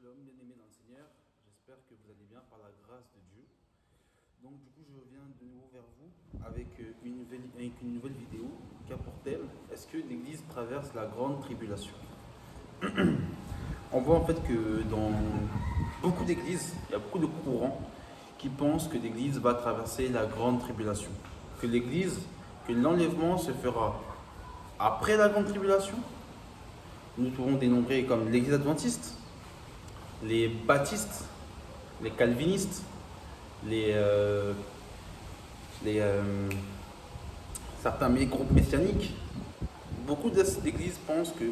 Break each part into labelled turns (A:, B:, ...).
A: Shalom, bien-aimés dans le Seigneur, j'espère que vous allez bien par la grâce de Dieu. Donc du coup je reviens de nouveau vers vous avec une nouvelle vidéo qui a pour thème: est-ce que l'Église traverse la grande tribulation? On voit en fait que dans beaucoup d'églises, il y a beaucoup de courants qui pensent que l'Église va traverser la grande tribulation. Que l'enlèvement se fera après la grande tribulation. Nous pouvons dénombrer comme l'Église adventiste, les baptistes, les calvinistes, certains groupes messianiques. Beaucoup d'églises pensent que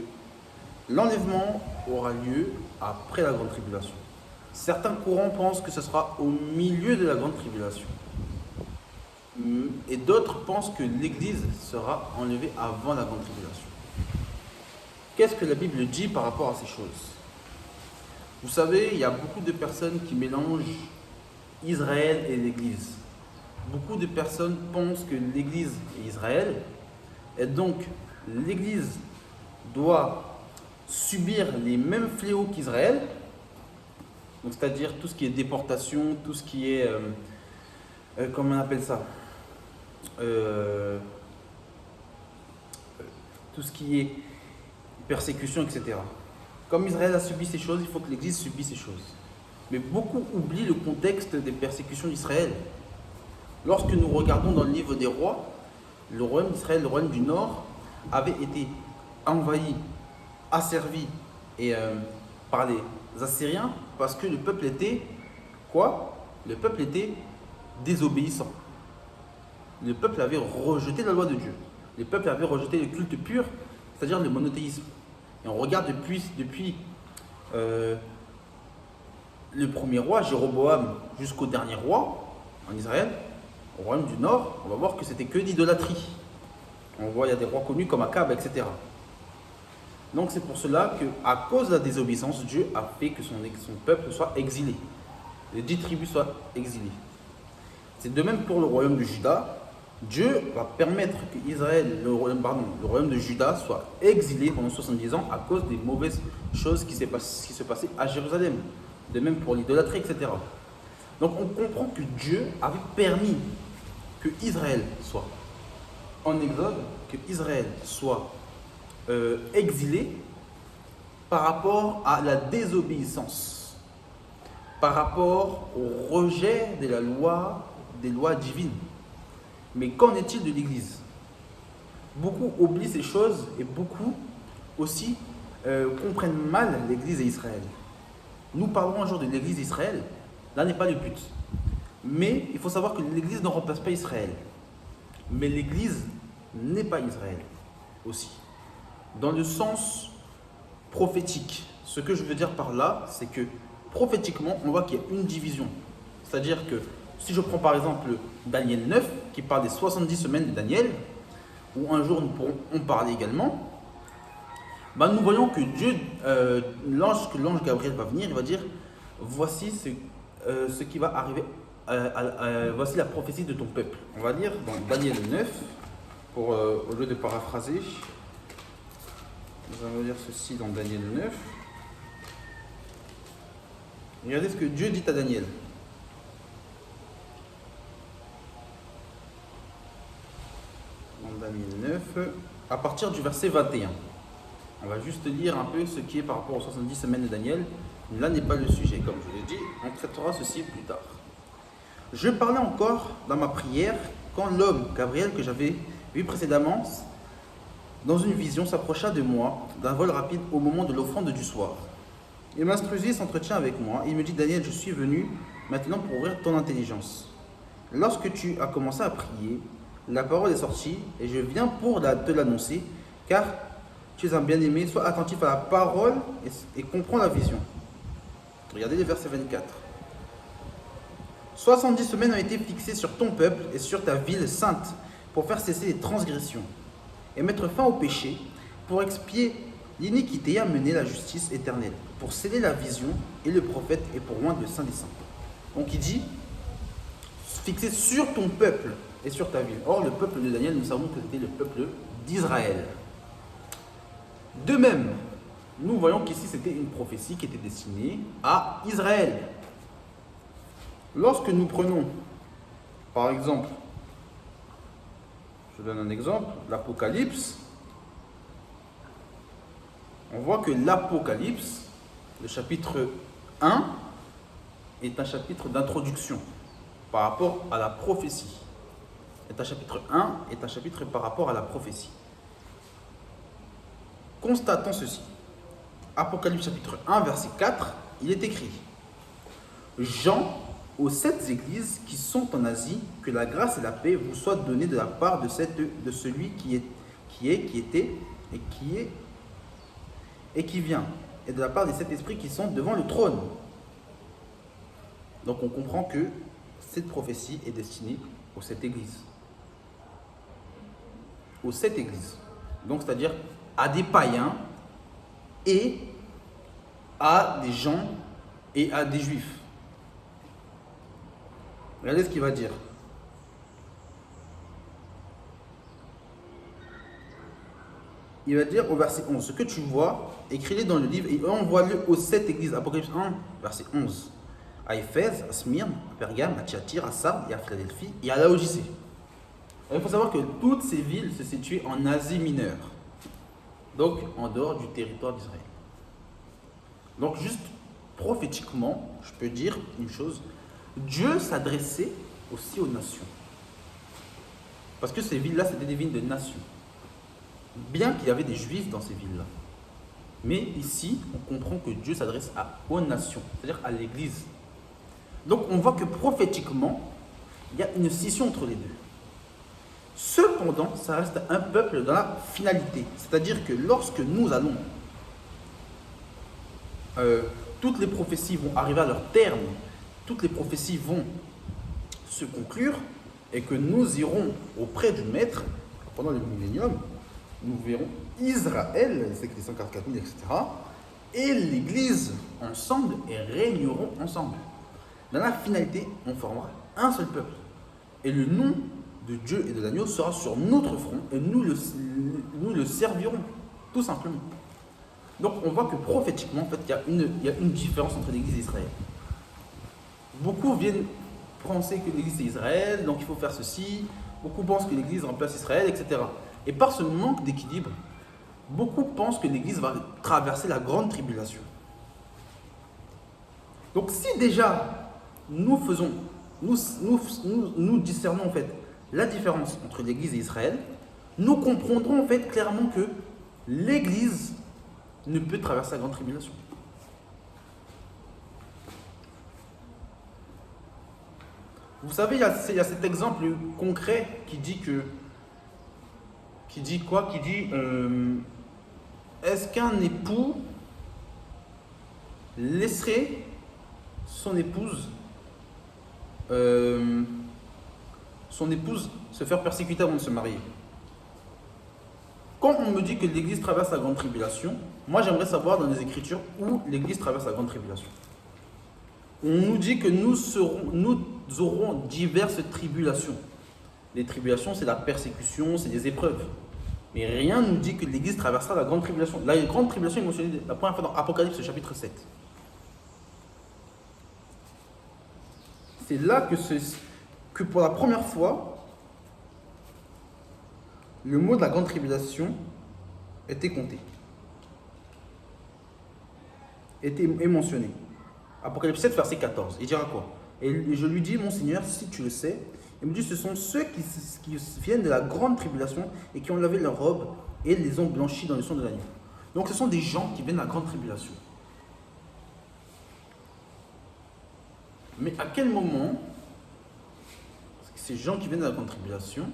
A: l'enlèvement aura lieu après la grande tribulation. Certains courants pensent que ce sera au milieu de la grande tribulation. Et d'autres pensent que l'Église sera enlevée avant la grande tribulation. Qu'est-ce que la Bible dit par rapport à ces choses? Vous savez, il y a beaucoup de personnes qui mélangent Israël et l'Église. Beaucoup de personnes pensent que l'Église est Israël, et donc l'Église doit subir les mêmes fléaux qu'Israël, c'est-à-dire tout ce qui est déportation, tout ce qui est, comment on appelle ça, tout ce qui est persécution, etc. Comme Israël a subi ces choses, il faut que l'Église subisse ces choses. Mais beaucoup oublient le contexte des persécutions d'Israël. Lorsque nous regardons dans le livre des rois, le royaume d'Israël, le royaume du Nord, avait été envahi, asservi par les Assyriens parce que le peuple était quoi? Le peuple était désobéissant. Le peuple avait rejeté la loi de Dieu. Le peuple avait rejeté le culte pur, c'est-à-dire le monothéisme. Et on regarde depuis le premier roi, Jéroboam, jusqu'au dernier roi en Israël, au royaume du Nord, on va voir que c'était que d'idolâtrie. On voit, il y a des rois connus comme Akab, etc. Donc c'est pour cela qu'à cause de la désobéissance, Dieu a fait que son peuple soit exilé. Les 10 tribus soient exilées. C'est de même pour le royaume de Juda. Dieu va permettre que le royaume de Juda soit exilé pendant 70 ans à cause des mauvaises choses qui se passaient à Jérusalem. De même pour l'idolâtrie, etc. Donc on comprend que Dieu avait permis que Israël soit en exode, que Israël soit exilé par rapport à la désobéissance, par rapport au rejet des lois divines. Mais qu'en est-il de l'Église? Beaucoup oublient ces choses et beaucoup aussi comprennent mal l'Église et Israël. Nous parlons un jour de l'Église d'Israël, là n'est pas le but. Mais il faut savoir que l'Église ne remplace pas Israël. Mais l'Église n'est pas Israël aussi. Dans le sens prophétique, ce que je veux dire par là, c'est que prophétiquement, on voit qu'il y a une division. C'est-à-dire que si je prends par exemple Daniel 9, qui parle des 70 semaines de Daniel, où un jour nous pourrons en parler également, nous voyons que Dieu, l'ange Gabriel va venir, il va dire: voici ce qui va arriver, voici la prophétie de ton peuple. On va lire dans Daniel 9, au lieu de paraphraser, nous allons lire ceci dans Daniel 9. Regardez ce que Dieu dit à Daniel. Dans Daniel 9, à partir du verset 21. On va juste lire un peu ce qui est par rapport aux 70 semaines de Daniel. Là n'est pas le sujet, comme je l'ai dit, on traitera ceci plus tard. Je parlais encore dans ma prière quand l'homme, Gabriel, que j'avais vu précédemment, dans une vision, s'approcha de moi d'un vol rapide au moment de l'offrande du soir. Il m'instruisit, s'entretient avec moi, et il me dit: Daniel, je suis venu maintenant pour ouvrir ton intelligence. Lorsque tu as commencé à prier, la parole est sortie, et je viens pour te l'annoncer, car tu es un bien-aimé, sois attentif à la parole et comprends la vision. Regardez le verset 24. 70 semaines ont été fixées sur ton peuple et sur ta ville sainte pour faire cesser les transgressions et mettre fin au péché, pour expier l'iniquité et amener la justice éternelle, pour sceller la vision et le prophète et pour loin de saint des saints. Donc il dit fixé sur ton peuple et sur ta ville. Or le peuple de Daniel, nous savons que c'était le peuple d'Israël. De même, nous voyons qu'ici c'était une prophétie qui était destinée à Israël. Lorsque nous prenons, par exemple, je donne un exemple, l'Apocalypse, on voit que l'Apocalypse, le chapitre 1, est un chapitre d'introduction par rapport à la prophétie. Un chapitre 1 est un chapitre par rapport à la prophétie. Constatons ceci. Apocalypse chapitre 1, verset 4, il est écrit « Jean, aux 7 églises qui sont en Asie, que la grâce et la paix vous soient données de la part de celui qui était et qui vient, et de la part des 7 esprits qui sont devant le trône. » Donc on comprend que cette prophétie est destinée aux 7 églises. Aux 7 églises. Donc c'est-à-dire à des païens et à des gens et à des juifs. Regardez ce qu'il va dire. Il va dire au verset 11, ce que tu vois, écris-le dans le livre et envoie-le aux 7 églises. Apocalypse 1, verset 11. À Éphèse, à Smyrne, à Pergame, à Thyatire, à Sardes et à Philadelphie et à Laodicée. Il faut savoir que toutes ces villes se situent en Asie mineure, donc en dehors du territoire d'Israël. Donc juste prophétiquement, je peux dire une chose, Dieu s'adressait aussi aux nations. Parce que ces villes-là, c'était des villes de nations. Bien qu'il y avait des juifs dans ces villes-là. Mais ici, on comprend que Dieu s'adresse aux nations, c'est-à-dire à l'Église. Donc on voit que prophétiquement, il y a une scission entre les deux. Cependant, ça reste un peuple dans la finalité. C'est-à-dire que lorsque nous allons, toutes les prophéties vont arriver à leur terme, toutes les prophéties vont se conclure, et que nous irons auprès du Maître, pendant le millénium, nous verrons Israël, c'est les 144 000, etc., et l'Église ensemble, et régneront ensemble. Dans la finalité, on formera un seul peuple. Et le nom de Dieu et de l'agneau sera sur notre front, et nous le servirons, tout simplement. Donc on voit que prophétiquement, en fait, il y a une différence entre l'Église et Israël. Beaucoup viennent penser que l'Église c'est Israël, donc il faut faire ceci. Beaucoup pensent que l'Église remplace Israël, etc. Et par ce manque d'équilibre, beaucoup pensent que l'Église va traverser la grande tribulation. Donc si déjà nous discernons en fait la différence entre l'Église et Israël, nous comprendrons en fait clairement que l'Église ne peut traverser la grande tribulation. Vous savez, il y a cet exemple concret qui dit est-ce qu'un époux laisserait son épouse se faire persécuter avant de se marier? Quand on me dit que l'Église traverse la grande tribulation, moi j'aimerais savoir dans les Écritures où l'Église traverse la grande tribulation. On nous dit que nous aurons diverses tribulations. Les tribulations, c'est la persécution, c'est des épreuves. Mais rien ne nous dit que l'Église traversera la grande tribulation. La grande tribulation est mentionnée la première fois dans Apocalypse chapitre 7. C'est là que pour la première fois, le mot de la grande tribulation était compté. Est mentionné. Apocalypse 7, verset 14. Il dira quoi? Et je lui dis, mon Seigneur, si tu le sais, il me dit, ce sont ceux qui viennent de la grande tribulation et qui ont lavé leurs robes et les ont blanchis dans le sang de l'agneau. Donc ce sont des gens qui viennent de la grande tribulation. Mais à quel moment ces gens qui viennent de la grande tribulation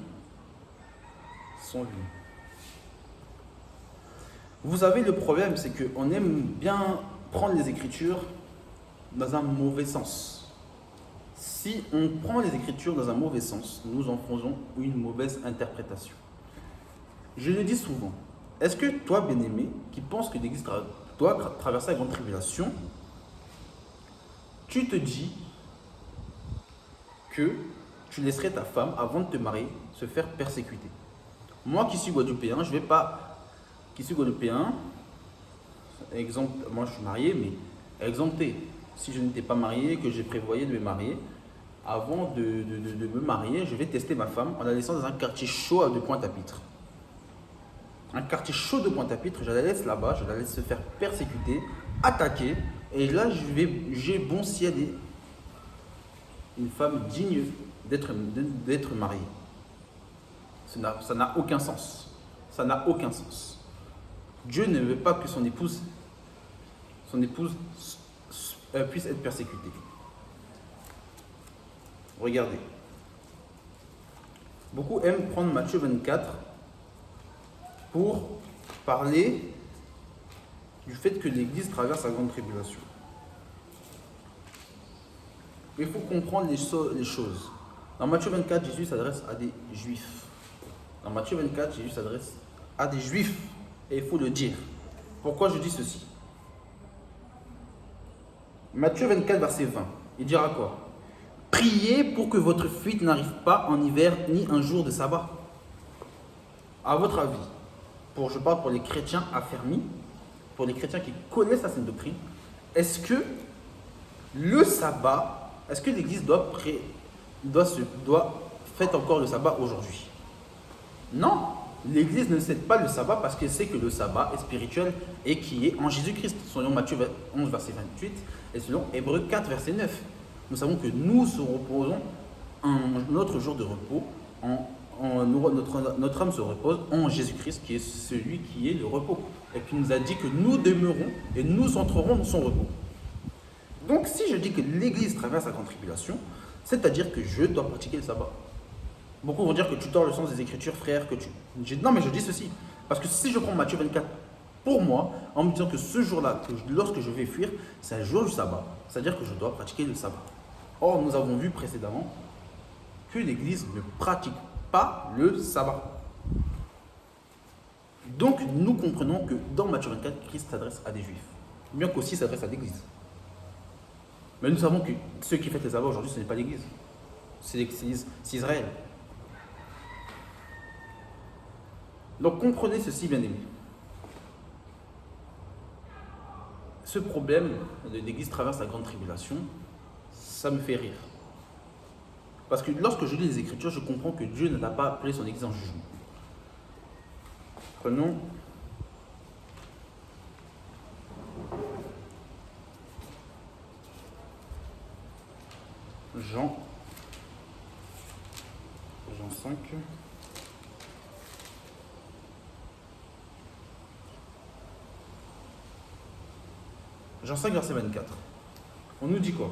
A: sont venus? Vous savez, le problème, c'est qu'on aime bien prendre les Écritures dans un mauvais sens. Si on prend les Écritures dans un mauvais sens, nous en faisons une mauvaise interprétation. Je le dis souvent. Est-ce que toi, bien-aimé, qui penses que l'Église doit traverser la grande tribulation, tu te dis que tu laisserais ta femme, avant de te marier, se faire persécuter? Moi qui suis guadeloupéen, je ne vais pas... Qui suis guadeloupéen, exemple, moi je suis marié, mais exempté. Si je n'étais pas marié, que j'ai prévoyé de me marier, avant de me marier, je vais tester ma femme en la laissant dans un quartier chaud de Pointe-à-Pitre. Un quartier chaud de Pointe-à-Pitre, je la laisse là-bas, je la laisse se faire persécuter, attaquer, et là j'ai bon si elle est une femme digne d'être mariée. Ça n'a aucun sens. Ça n'a aucun sens. Dieu ne veut pas que son épouse puisse être persécutée. Regardez. Beaucoup aiment prendre Matthieu 24 pour parler du fait que l'Église traverse la grande tribulation. Il faut comprendre les choses. Dans Matthieu 24, Jésus s'adresse à des Juifs. Dans Matthieu 24, Jésus s'adresse à des Juifs. Et il faut le dire. Pourquoi je dis ceci? Matthieu 24, verset 20. Il dira quoi? Priez pour que votre fuite n'arrive pas en hiver ni un jour de sabbat. À votre avis, je parle pour les chrétiens affermis, pour les chrétiens qui connaissent la sainte doctrine, est-ce que le sabbat, est-ce que l'Église doit faire encore le sabbat aujourd'hui? Non, l'Église ne cède pas le sabbat parce qu'elle sait que le sabbat est spirituel et qui est en Jésus-Christ, selon Matthieu 11, verset 28 et selon Hébreux 4, verset 9. Nous savons que nous se reposons notre jour de repos, notre âme se repose en Jésus-Christ qui est celui qui est le repos et qui nous a dit que nous demeurons et nous entrerons dans son repos. Donc si je dis que l'Église traverse la grande tribulation, c'est-à-dire que je dois pratiquer le sabbat. Beaucoup vont dire que tu tords le sens des Écritures, frère, Non, mais je dis ceci. Parce que si je prends Matthieu 24 pour moi, en me disant que ce jour-là, lorsque je vais fuir, c'est un jour du sabbat. C'est-à-dire que je dois pratiquer le sabbat. Or, nous avons vu précédemment que l'Église ne pratique pas le sabbat. Donc, nous comprenons que dans Matthieu 24, Christ s'adresse à des Juifs, bien qu'aussi s'adresse à l'Église. Mais nous savons que ceux qui fêtent le sabbat aujourd'hui, ce n'est pas l'Église, c'est Israël. Donc, comprenez ceci, bien aimés. Ce problème de l'Église traverse la grande tribulation, ça me fait rire. Parce que lorsque je lis les Écritures, je comprends que Dieu n'a pas appelé son Église en jugement. Prenons Jean 5. Jean 5, verset 24. On nous dit quoi?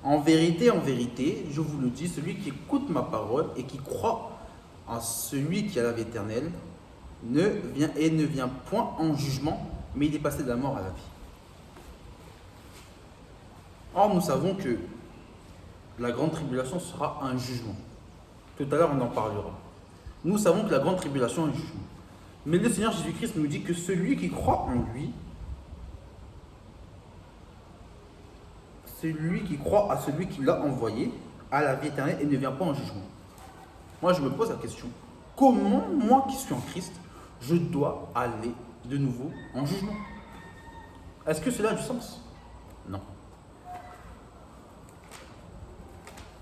A: En vérité, je vous le dis, celui qui écoute ma parole et qui croit en celui qui a la vie éternelle ne vient point en jugement, mais il est passé de la mort à la vie. Or, nous savons que la grande tribulation sera un jugement. Tout à l'heure, on en parlera. Nous savons que la grande tribulation est un jugement. Mais le Seigneur Jésus-Christ nous dit que celui qui croit en lui, celui qui croit à celui qui l'a envoyé, a la vie éternelle et ne vient pas en jugement. Moi, je me pose la question, comment, moi qui suis en Christ, je dois aller de nouveau en jugement? Est-ce que cela a du sens? Non.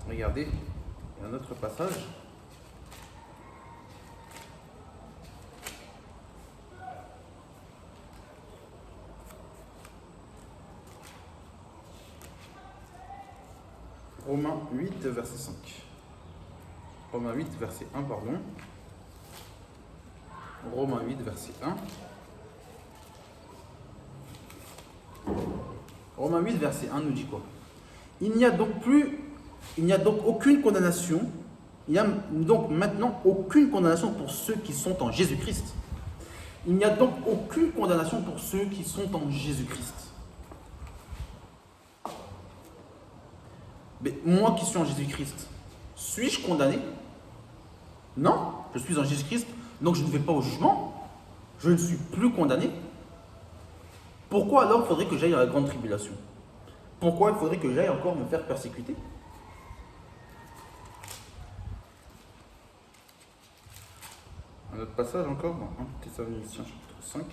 A: Regardez, il y a un autre passage. Romains 8, verset 5. Romains 8, verset 1, pardon. Romains 8, verset 1. Romains 8, verset 1 nous dit quoi? Il n'y a donc aucune condamnation. Il n'y a donc maintenant aucune condamnation pour ceux qui sont en Jésus-Christ. Il n'y a donc aucune condamnation pour ceux qui sont en Jésus-Christ. Mais moi qui suis en Jésus-Christ, suis-je condamné? Non, je suis en Jésus-Christ, donc je ne vais pas au jugement. Je ne suis plus condamné. Pourquoi alors il faudrait que j'aille à la grande tribulation? Pourquoi il faudrait que j'aille encore me faire persécuter? Un autre passage encore dans 1 Thessaloniciens chapitre 5.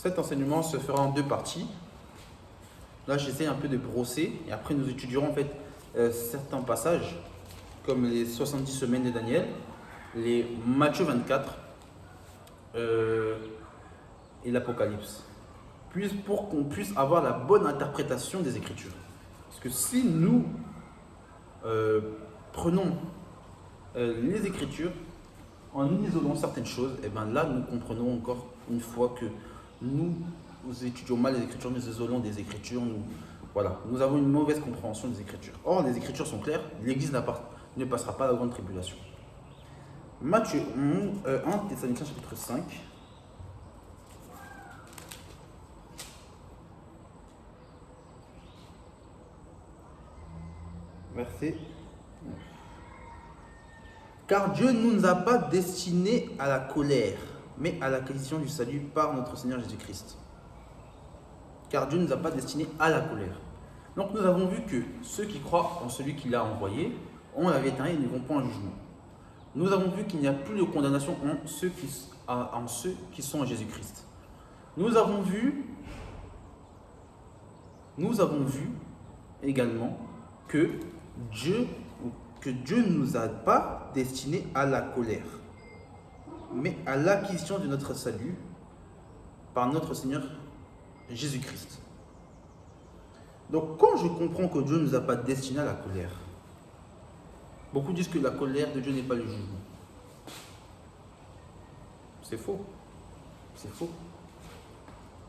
A: Cet enseignement se fera en deux parties. Là, j'essaie un peu de brosser et après nous étudierons en fait certains passages comme les 70 semaines de Daniel, les Matthieu 24 et l'Apocalypse. Pour qu'on puisse avoir la bonne interprétation des Écritures. Parce que si nous prenons les Écritures en isolant certaines choses, et bien là nous comprenons encore une fois que nous étudions mal les Écritures, nous isolons des Écritures, nous avons une mauvaise compréhension des Écritures. Or, les Écritures sont claires, l'Église ne passera pas la grande tribulation. Matthieu 1 Thessaloniciens chapitre 5. Verset 9. Car Dieu ne nous a pas destinés à la colère, mais à l'acquisition du salut par notre Seigneur Jésus-Christ. Car Dieu ne nous a pas destinés à la colère. Donc nous avons vu que ceux qui croient en celui qui l'a envoyé ont la vie éternelle et ne vont pas en jugement. Nous avons vu qu'il n'y a plus de condamnation en ceux qui sont en Jésus-Christ. Nous avons vu également que Dieu ne nous a pas destinés à la colère, mais à l'acquisition de notre salut par notre Seigneur Jésus-Christ. Donc quand je comprends que Dieu ne nous a pas destinés à la colère, beaucoup disent que la colère de Dieu n'est pas le jugement. C'est faux. C'est faux.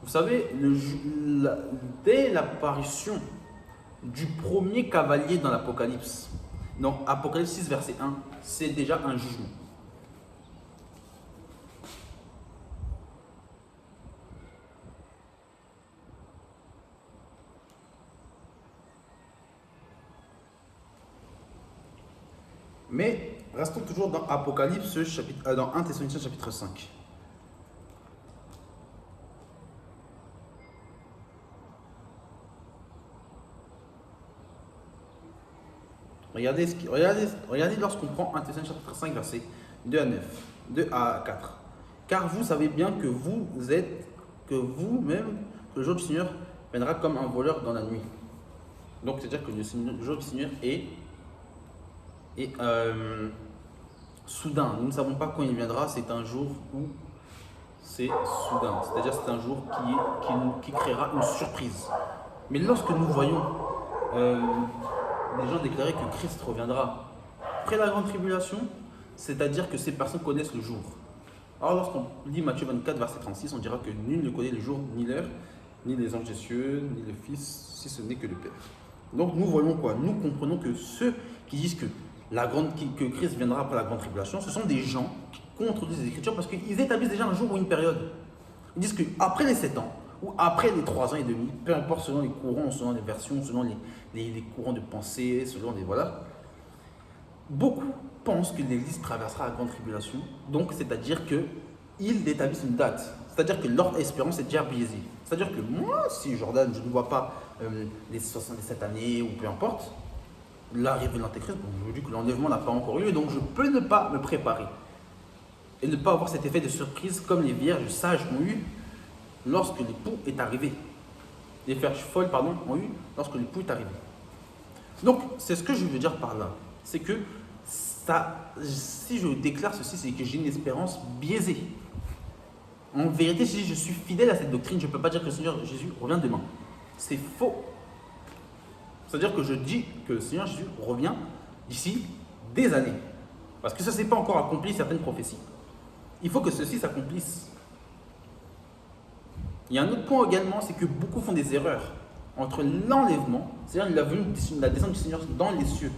A: Vous savez, dès l'apparition du premier cavalier dans l'Apocalypse, donc Apocalypse 6 verset 1, c'est déjà un jugement. Mais restons toujours dans Apocalypse, dans 1 Thessaloniciens chapitre 5. Regardez lorsqu'on prend 1 Thessaloniciens chapitre 5, versets 2 à 9, 2 à 4. Car vous savez bien que vous-même, que le jour du Seigneur viendra comme un voleur dans la nuit. Donc, c'est-à-dire que le jour du Seigneur est soudain. Nous ne savons pas quand il viendra, c'est un jour où c'est soudain. C'est-à-dire c'est un jour qui créera une surprise. Mais lorsque nous voyons les gens déclarer que Christ reviendra après la grande tribulation, c'est-à-dire que ces personnes connaissent le jour. Alors lorsqu'on lit Matthieu 24, verset 36, on dira que nul ne connaît le jour ni l'heure, ni les anges des cieux, ni le Fils, si ce n'est que le Père. Donc nous voyons quoi? Nous comprenons que ceux qui disent que Christ viendra après la grande tribulation, ce sont des gens qui contredisent les Écritures parce qu'ils établissent déjà un jour ou une période. Ils disent qu'après les 7 ans, ou après les 3 ans et demi, peu importe selon les courants, selon les versions, selon les courants de pensée, selon les... Voilà. Beaucoup pensent que l'Église traversera la grande tribulation, donc c'est-à-dire qu'ils établissent une date. C'est-à-dire que leur espérance est déjà biaisée. C'est-à-dire que moi, si Jordan, je ne vois pas les 77 années ou peu importe, l'arrivée de l'Antéchrist, je vous dis que l'enlèvement n'a pas encore eu lieu, donc je peux ne pas me préparer. Et ne pas avoir cet effet de surprise comme les vierges sages ont eu lorsque l'époux est arrivé. Les vierges folles, ont eu lorsque l'époux est arrivé. Donc, c'est ce que je veux dire par là. C'est que si je déclare ceci, c'est que j'ai une espérance biaisée. En vérité, si je suis fidèle à cette doctrine, je ne peux pas dire que le Seigneur Jésus revient demain. C'est faux. C'est-à-dire que je dis que le Seigneur Jésus revient d'ici des années. Parce que ça ne s'est pas encore accompli, certaines prophéties. Il faut que ceci s'accomplisse. Il y a un autre point également, c'est que beaucoup font des erreurs entre l'enlèvement, c'est-à-dire la descente du Seigneur dans les cieux,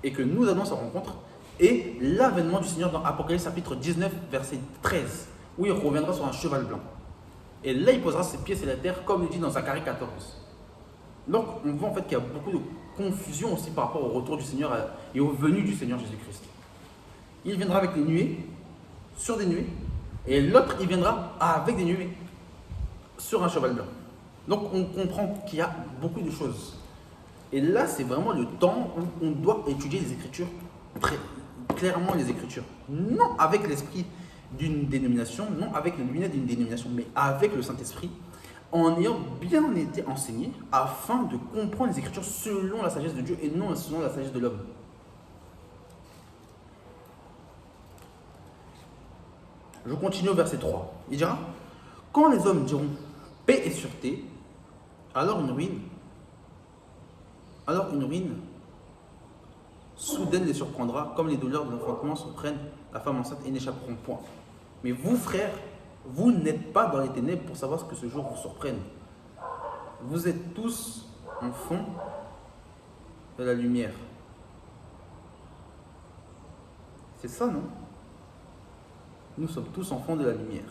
A: et que nous allons à sa rencontre, et l'avènement du Seigneur dans Apocalypse chapitre 19, verset 13, où il reviendra sur un cheval blanc. Et là, il posera ses pieds sur la terre, comme il dit dans Zacharie 14. Donc, on voit en fait qu'il y a beaucoup de confusion aussi par rapport au retour du Seigneur et aux venues du Seigneur Jésus-Christ. Il viendra avec des nuées, sur des nuées, et l'autre, il viendra avec des nuées, sur un cheval blanc. Donc, on comprend qu'il y a beaucoup de choses. Et là, c'est vraiment le temps où on doit étudier les Écritures, très clairement les Écritures. Non avec l'esprit d'une dénomination, non avec les lunettes d'une dénomination, mais avec le Saint-Esprit, en ayant bien été enseigné afin de comprendre les Écritures selon la sagesse de Dieu et non selon la sagesse de l'homme. Je continue au verset 3. Il dira, quand les hommes diront paix et sûreté, alors une ruine soudaine les surprendra, comme les douleurs de l'enfantement surprennent la femme enceinte et n'échapperont point. Mais vous, frères, vous n'êtes pas dans les ténèbres pour savoir ce que ce jour vous surprenne. Vous êtes tous enfants de la lumière. C'est ça, non? Nous sommes tous enfants de la lumière.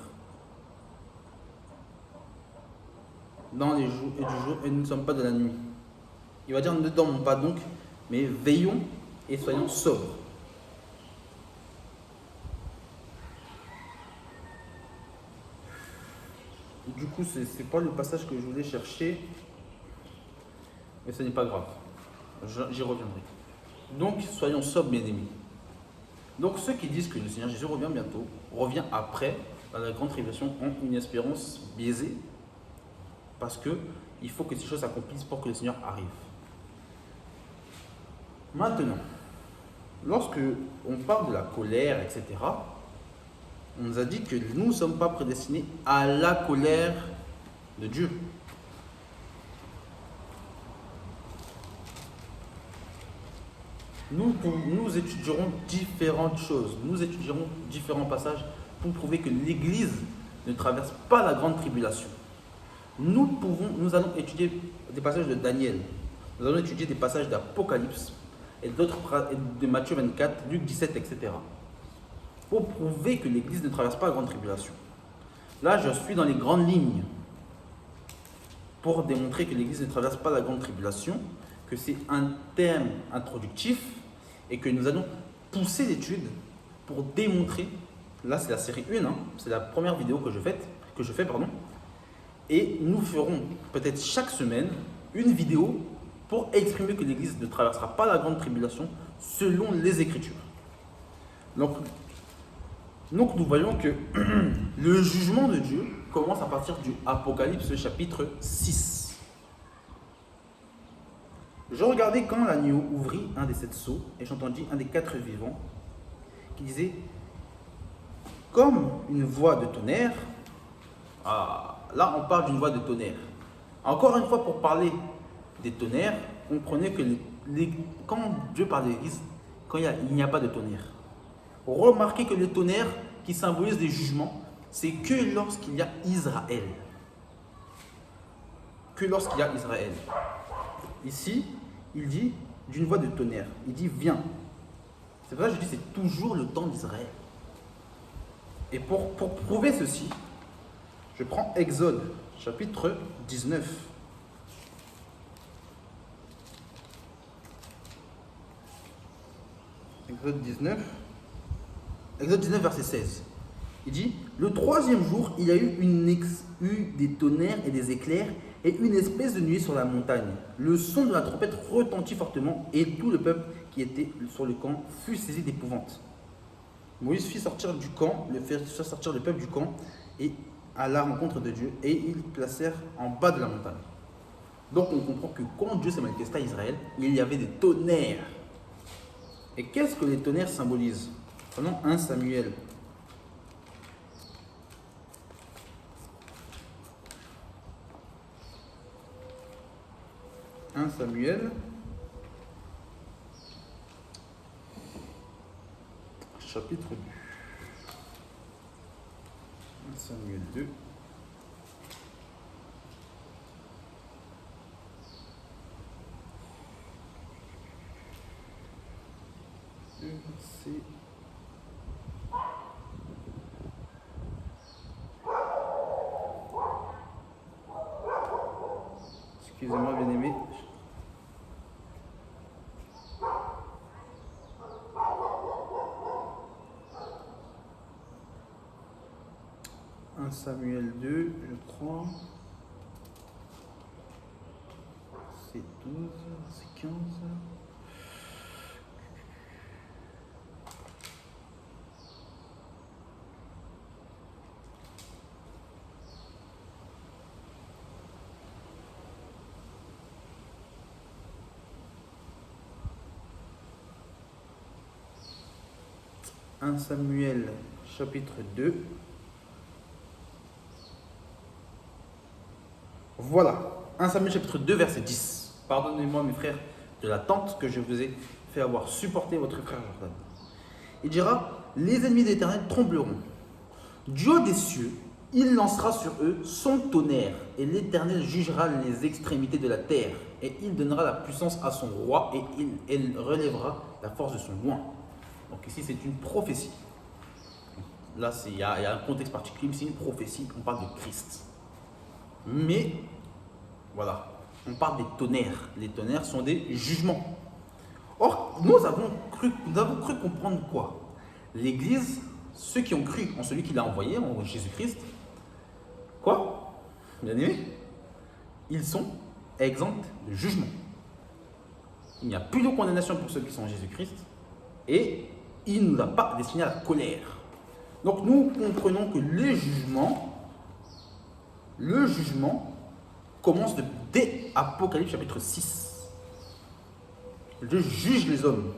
A: Dans les jours et du jour, et nous ne sommes pas de la nuit. Il va dire, ne dormons pas donc, mais veillons et soyons sobres. Du coup, ce n'est pas le passage que je voulais chercher, mais ce n'est pas grave. J'y reviendrai. Donc, soyons sobres, mes amis. Donc, ceux qui disent que le Seigneur Jésus revient bientôt, revient après, à la grande tribulation, ont une espérance biaisée, parce qu'il faut que ces choses s'accomplissent pour que le Seigneur arrive. Maintenant, lorsque on parle de la colère, etc., on nous a dit que nous ne sommes pas prédestinés à la colère de Dieu. Nous étudierons différentes choses, nous étudierons différents passages pour prouver que l'Église ne traverse pas la grande tribulation. Nous allons étudier des passages de Daniel, nous allons étudier des passages d'Apocalypse et d'autres de Matthieu 24, Luc 17, etc. Pour prouver que l'Église ne traverse pas la grande tribulation. Là, je suis dans les grandes lignes pour démontrer que l'Église ne traverse pas la grande tribulation, que c'est un terme introductif et que nous allons pousser l'étude pour démontrer. Là, c'est la série 1, c'est la première vidéo que je fais, et nous ferons peut-être chaque semaine une vidéo pour exprimer que l'Église ne traversera pas la grande tribulation selon les Écritures. Donc nous voyons que le jugement de Dieu commence à partir du Apocalypse chapitre 6. Je regardais quand l'agneau ouvrit un des 7 sceaux et j'entendis un des 4 vivants qui disait comme une voix de tonnerre. Ah, là on parle d'une voix de tonnerre. Encore une fois, pour parler des tonnerres, comprenez que quand Dieu parle de l'Église, quand il n'y a pas de tonnerre. Remarquez que le tonnerre qui symbolise les jugements, c'est que lorsqu'il y a Israël. Que lorsqu'il y a Israël. Ici, il dit d'une voix de tonnerre. Il dit viens. C'est pour ça que je dis c'est toujours le temps d'Israël. Et pour prouver ceci, je prends Exode, chapitre 19. Exode 19, verset 16. Il dit, le 3e jour, il y a eu des tonnerres et des éclairs et une espèce de nuée sur la montagne. Le son de la trompette retentit fortement et tout le peuple qui était sur le camp fut saisi d'épouvante. Moïse fit sortir le peuple du camp et à la rencontre de Dieu et ils le placèrent en bas de la montagne. Donc on comprend que quand Dieu s'est manifesté à Israël, il y avait des tonnerres. Et qu'est-ce que les tonnerres symbolisent? Prenons 1 Samuel. Chapitre 2. 1 Samuel 2. C'est excusez-moi, bien aimé. Samuel 2, je crois. C'est 12, c'est 15. 1 Samuel chapitre 2. Voilà, 1 Samuel chapitre 2 verset 10. Pardonnez-moi mes frères de l'attente que je vous ai fait avoir supporté votre frère Jordan. Il dira, les ennemis de l'Éternel trembleront. Du haut des cieux, il lancera sur eux son tonnerre, et l'Éternel jugera les extrémités de la terre, et il donnera la puissance à son roi, et il relèvera la force de son loin. Donc ici, c'est une prophétie. Là, il y a un contexte particulier, mais c'est une prophétie, on parle de Christ. Mais, voilà, on parle des tonnerres. Les tonnerres sont des jugements. Or, nous avons cru comprendre quoi? L'Église, ceux qui ont cru en celui qui l'a envoyé, en Jésus-Christ, quoi? Bien aimé, ils sont exempts de jugement. Il n'y a plus de condamnation pour ceux qui sont en Jésus-Christ et il ne nous a pas destiné à la colère. Donc nous comprenons que le jugement commence dès Apocalypse chapitre 6. Dieu juge les hommes.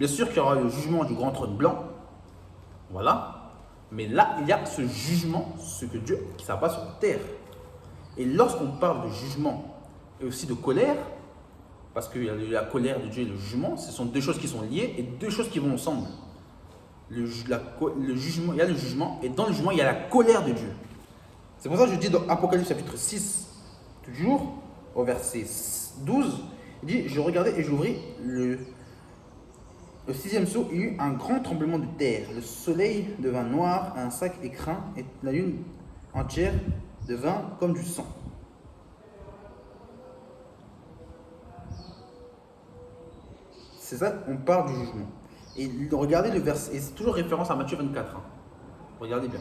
A: Bien sûr qu'il y aura le jugement du grand trône blanc. Voilà. Mais là, il y a ce jugement, ce que Dieu qui s'abat sur la terre. Et lorsqu'on parle de jugement et aussi de colère, parce qu'il y a la colère de Dieu et le jugement, ce sont deux choses qui sont liées et deux choses qui vont ensemble. Le jugement, il y a le jugement et dans le jugement, il y a la colère de Dieu. C'est pour ça que je dis dans Apocalypse chapitre 6, toujours au verset 12, il dit, je regardais et j'ouvris le sixième sceau, il y eut un grand tremblement de terre. Le soleil devint noir, un sac écrin, et la lune entière devint comme du sang. C'est ça, on parle du jugement. Et regardez le verset, et c'est toujours référence à Matthieu 24. Hein. Regardez bien.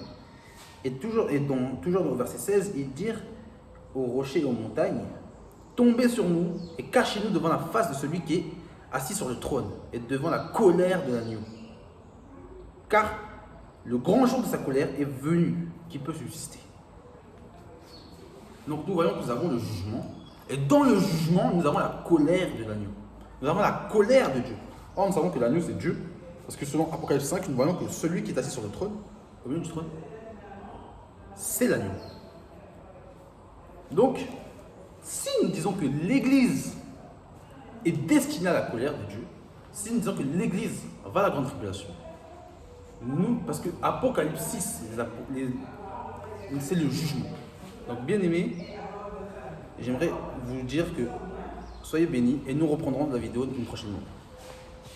A: Et toujours dans le verset 16, il dit aux rochers et aux montagnes, tombez sur nous et cachez-nous devant la face de celui qui est assis sur le trône et devant la colère de l'agneau. Car le grand jour de sa colère est venu, qui peut subsister. Donc nous voyons que nous avons le jugement, et dans le jugement, nous avons la colère de l'agneau. Nous avons la colère de Dieu. Or, nous savons que l'agneau, c'est Dieu, parce que selon Apocalypse 5, nous voyons que celui qui est assis sur le trône, au milieu du trône, c'est l'agneau. Donc, si nous disons que l'Église est destinée à la colère de Dieu, si nous disons que l'Église va à la grande tribulation, nous, parce que Apocalypse 6, c'est le jugement. Donc, bien aimés, j'aimerais vous dire que soyez bénis et nous reprendrons la vidéo une prochaine fois.